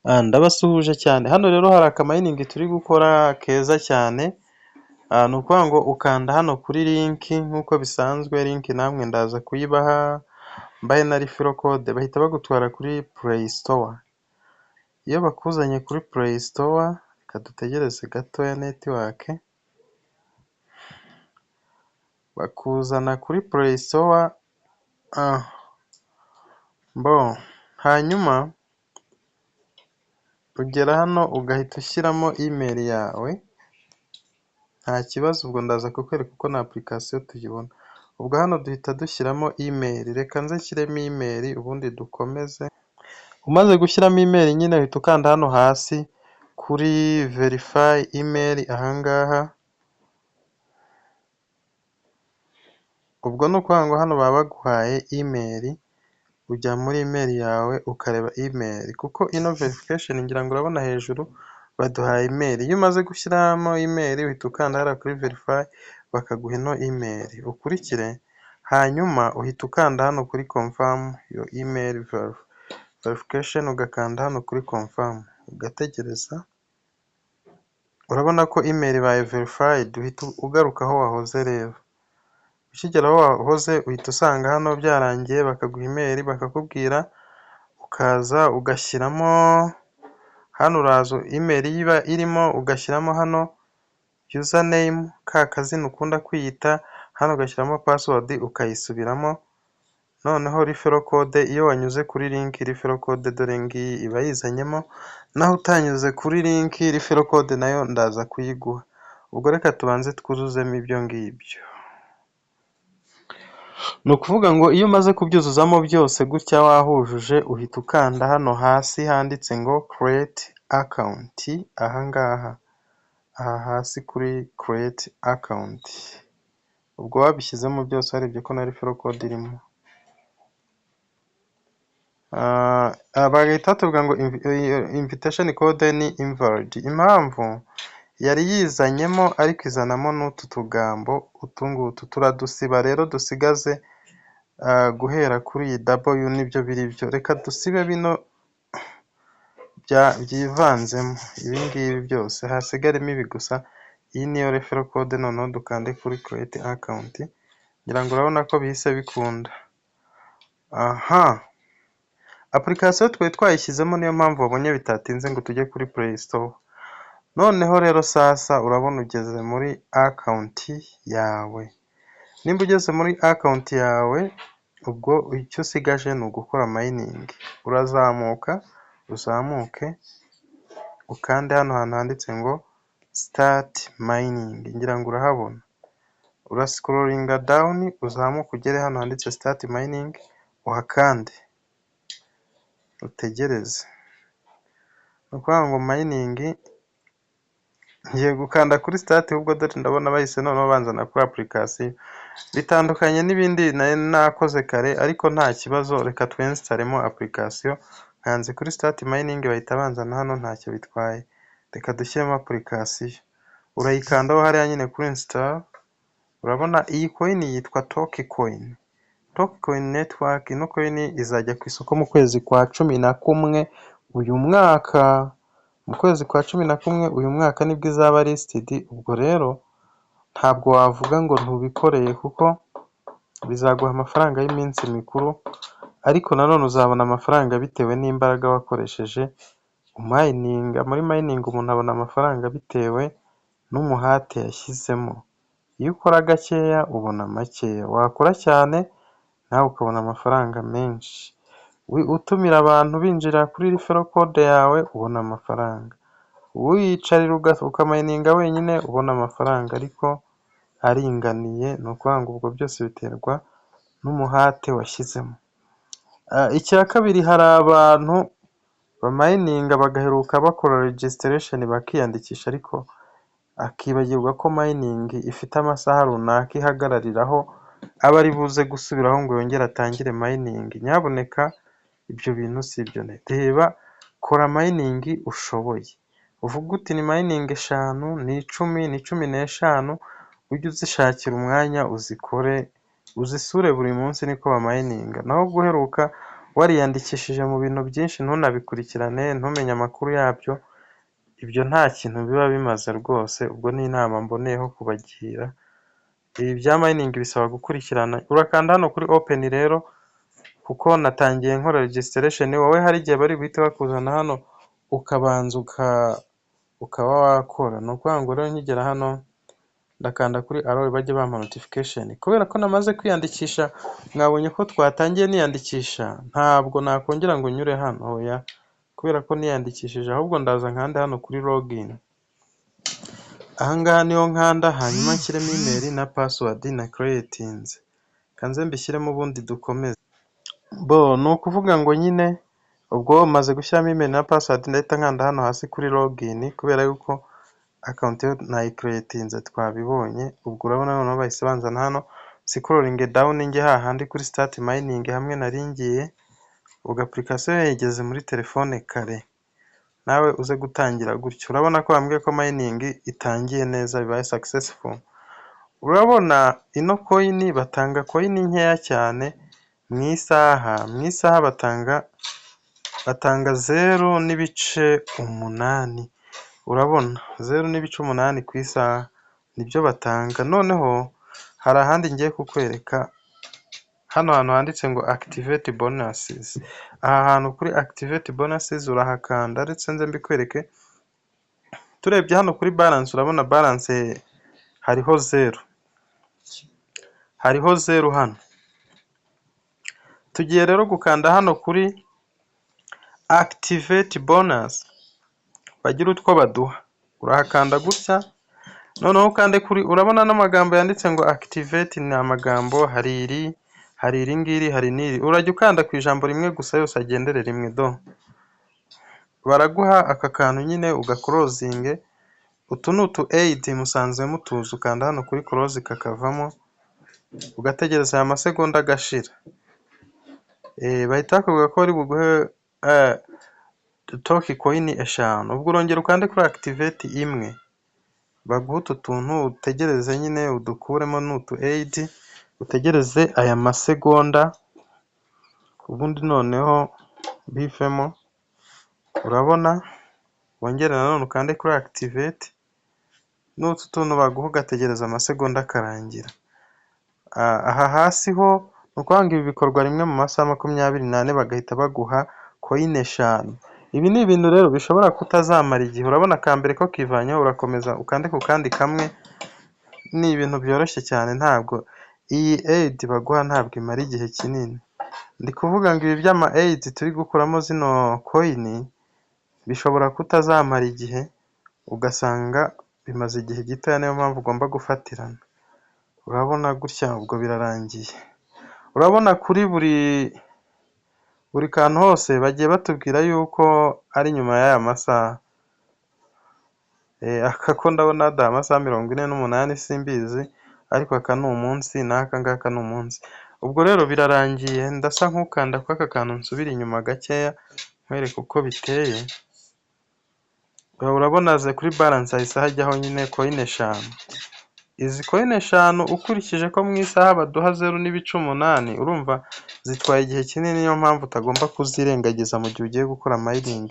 Ndabasuhuje cyane, hano rero hari akamayiningi turi gukora keza cyane, ni ukuvuga ngo ukanda hano kuri linki nk'uko bisanzwe, linki namwe ndaza kuyibaha, mbahe na rifero kode, bahita bagutwara kuri Play Store. Iyo bakuzanye kuri Play Store, reka dutegereze gatoya netiwake, bakuzana kuri Play Store, hanyuma ugera hano ugahita ushyiramo email yawe, nta kibazo, ubwo ndaza kukwereka uko na application tuyibona. Ubwo hano duhita dushyiramo email, reka nze nshyiremo email ubundi dukomeze. Umaze gushyiramo email nyine uhita ukanda hano hasi kuri verify email ahangaha. Ubwo ni ukuvuga ngo hano baba baguhaye email, ujya muri email yawe ukareba email, kuko ino verification ngira ngo urabona hejuru baduhaye email. Iyo umaze gushyiramo email uhita ukanda hariya kuri verify, bakaguha ino email ukurikire, hanyuma uhita ukanda hano kuri confirm your email verification, ugakanda hano kuri confirm ugategereza. Urabona ko email ibaye verified, uhita ugaruka aho wahoze rero. Ukigera aho wahoze uhita usanga hano byarangiye, bakaguha email bakakubwira, ukaza ugashyiramo hano, uraza email iba irimo ugashyiramo hano username, ka kazina ukunda kwiyita, hano ugashyiramo password ukayisubiramo, noneho referral code iyo wanyuze kuri link referral code dore ngiyi iba yizanyemo, naho utanyuze kuri link referral code nayo ndaza kuyiguha. Ubwo reka tubanze twuzuzemo ibyo ngibyo. Ni ukuvuga ngo iyo umaze kubyuzuzamo byose gutya wahujuje, uhita ukanda hano hasi handitse ngo create account, ahangaha aha hasi kuri create account. Ubwo wabishyizemo byose warebye ko na referral code irimo, bagahita batubwira ngo invitation code ni invalid. Impamvu yari yizanyemo ariko izanamo n'utu tugambo, utungutu turadusiba rero, dusigaze guhera kuri iyi W nibyo biri byo. Reka dusibe bino byivanzemo, ibi ngibi byose hasigaremo ibi gusa. Iyi niyo referral code, noneho dukande kuri create account. Ngira ngo urabona ko bihise bikunda. Application twari twayishyizemo, niyo mpamvu wabonye bitatinze ngo tujye kuri Play Store. Noneho rero sasa urabona ugeze muri account yawe. Nimba ugeze muri account yawe, ubwo icyo usigaje ni ugukora mining. Urazamuka, uzamuke ukande hano hantu handitse ngo start mining, ngira ngo urahabona. Urascrollinga down, uzamuka ugere hano handitse start mining, uhakande utegereze. Ni ukuvuga ngo mining, ngiye gukanda kuri start, ubwo dore ndabona bahise noneho banzana kuri application. Bitandukanye n'ibindi nakoze kare, ariko nta kibazo, reka twinstalemo application. Nkanze kuri start mining bahita banzana hano, ntacyo bitwaye. Reka dushyiremo application, urayikandaho hariya nyine kuri install. Urabona iyi coin yitwa Tokecoin, Tokecoin network. Ino coin izajya ku isoko mu kwezi kwa 11 uyu mwaka. Mu kwezi kwa 11 uyu mwaka nibwo izaba listed. Ubwo rero ntabwo wavuga ngo ntubikoreye, kuko bizaguha amafaranga y'iminsi mikuru, ariko nanone uzabona amafaranga bitewe n'imbaraga wakoresheje umayininga. Muri mining umuntu abona amafaranga bitewe n'umuhate yashyizemo. Iyo ukora gakeya ubona makeya, wakora cyane nawe ukabona amafaranga menshi. Utumira abantu binjira kuri referral code yawe ubona amafaranga, wiyicarira ukamayininga wenyine ubona amafaranga, ariko aringaniye. Ni ukuvuga ngo ubwo byose biterwa n'umuhate washyizemo. Icya kabiri, hari abantu bamayininga bagaheruka bakora registration bakiyandikisha, ariko akibagirwa ko mining ifite amasaha runaka ihagarariraho, aba ari buze gusubiraho ngo yongere atangire mining. Nyabuneka ibyo bintu si byo. Reba, kora mining ushoboye, uvuga uti ni mining 5, ni 10, ni 15, ujye uzishakira umwanya uzikore, uzisure buri munsi, niko bamayininga. Naho guheruka wariyandikishije mu bintu byinshi ntunabikurikirane ntumenye amakuru yabyo, ibyo nta kintu biba bimaze rwose. Ubwo ni inama mboneyeho kubagira. Ibi bya mining bisaba gukurikirana. Urakanda hano kuri open rero, kuko natangiye nkora registration. Wowe hari igihe bari guhita bakuzana hano ukabanza ukaba wakora. Ni ukuvuga ngo rero nkigera hano ndakanda kuri allow bajye bampa notification. Kubera ko namaze kwiyandikisha, mwabonye ko twatangiye niyandikisha, ntabwo nakongera ngo nyure hano oya, kubera ko niyandikishije, ahubwo ndaza nkande hano kuri login. Ahangaha niho nkanda, hanyuma nshyiremo email na password na creatinze, kanze mbishyiremo ubundi dukomeze. Ni ukuvuga ngo nyine ubwo maze gushyiramo email na password, ndahita nkanda hano hasi kuri login, kubera yuko account yo nayicreatinze twabibonye. Ubwo urabona noneho bahise banzana hano, scrolling down njye hahandi kuri start mining hamwe naringiye. Ubwo application yageze muri telefone kare, nawe uze gutangira gutyo. Urabona ko bambwiye ko mining itangiye neza, bibaye successful. Urabona ino coin batanga coin nkeya cyane mu isaha batanga 0.8. urabona 0.8 ku isaha nibyo batanga. Noneho hari ahandi ngiye kukwereka, hano hantu handitse ngo activate bonuses. Aha hantu kuri activate bonuses urahakanda, ndetse nze mbikwereke. Turebye hano kuri balance, urabona balance hariho 0, hano. Tugiye rero gukanda hano kuri activate bonus, bagira utwo baduha. Urahakanda gutya, noneho ukande kuri, urabona n'amagambo yanditse ngo activate ni amagambo, hari iri ngiri, hari n'iri. Urajya ukanda ku ijambo rimwe gusa, yose agendere rimwe. Baraguha aka kantu nyine ugakorozinge. Utu ni utu aid musanzwe mutuzi. Ukanda hano kuri close kakavamo, ugategereza aya masegonda agashira. Bahita bakubwira ko bari buguhe toki coin 5. Ubwo urongera ukande kuri activate imwe, baguha utu tuntu utegereze nyine udukuremo n'utu aid, utegereze aya masegonda, ubundi noneho bivemo. Urabona, wongere nanone ukande kuri activate, n'utu tuntu baguha ugategereza amasegonda akarangira. Aha hasi ho nukwanga ibi bikorwa rimwe mu masaha 24, bagahita baguha coin 5. Ibi ni ibintu rero bishobora kutazamara igihe. Urabona akambere ko kivanyeho, urakomeza ukande ku kandi kamwe. Ni ibintu byoroshye cyane, ntabwo iyi aid baguha ntabwo imara igihe kinini. Ndi kuvuga ngo ibi by'ama aid turi gukuramo zino coin bishobora kutazamara igihe, ugasanga bimaze igihe gito, niyo mpamvu ugomba gufatirana. Urabona gutya, ubwo birarangiye. Urabona kuri buri kantu hose bagiye batubwira yuko ari nyuma y'aya masaha. Aka ko ndabona amasaha 48 simbizi, ariko aka ni umunsi, n'aka ngaka ni umunsi. Ubwo rero birarangiye, ndasa nk'ukanda kwa aka kantu nsubira inyuma gakeya nkwereka uko biteye. Urabona ze kuri balance hahise hajyaho nyine coin 5. Izi coin 5 ukurikije ko mu isaha baduha 0.8, urumva zitwaye igihe kinini. Niyo mpamvu utagomba kuzirengagiza mu gihe ugiye gukora mining,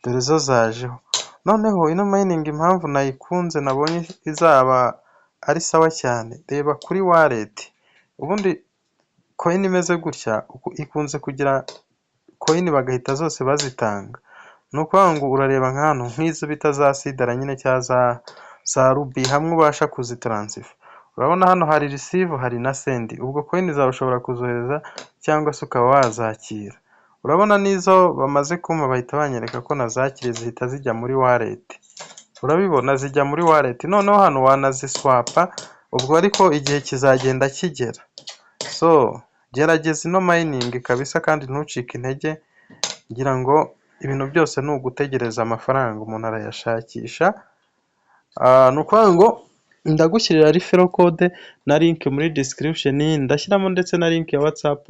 dore zo zajeho. Noneho ino mining impamvu nayikunze, nabonye izaba ari sawa cyane. Reba kuri wallet, ubundi coin imeze gutya ikunze kugira coin bagahita zose bazitanga. Nuko ngo urareba nk'ahantu nk'izo bita za sidara nyine cyangwa za ruby, hamwe ubasha kuzitransfer. Urabona hano hari receive, hari na send. Ubwo coin zawe ushobora kuzohereza cyangwa se ukaba wazakira. Urabona nizo bamaze kumpa bahita banyereka ko nazakire, zihita zijya muri wallet. Urabibona zijya muri wallet. Noneho hano wanaziswapa, ubwo ariko igihe kizagenda kigera. Gerageza ino mining kabisa, kandi ntucike intege. Ngira ngo ibintu byose ni ugutegereza amafaranga, umuntu arayashakisha. Nuko ngo ndagushyirira referral code na link muri description, ndashyiramo ndetse na link ya WhatsApp,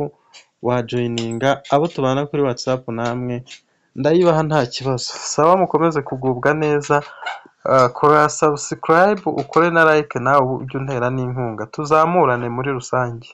wajoininga abo tubana kuri WhatsApp, namwe ndayibaha nta kibazo. Sawa, mukomeze kugubwa neza. Kora subscribe, ukore na like, nawe ujye untera n'inkunga, tuzamurane muri rusange.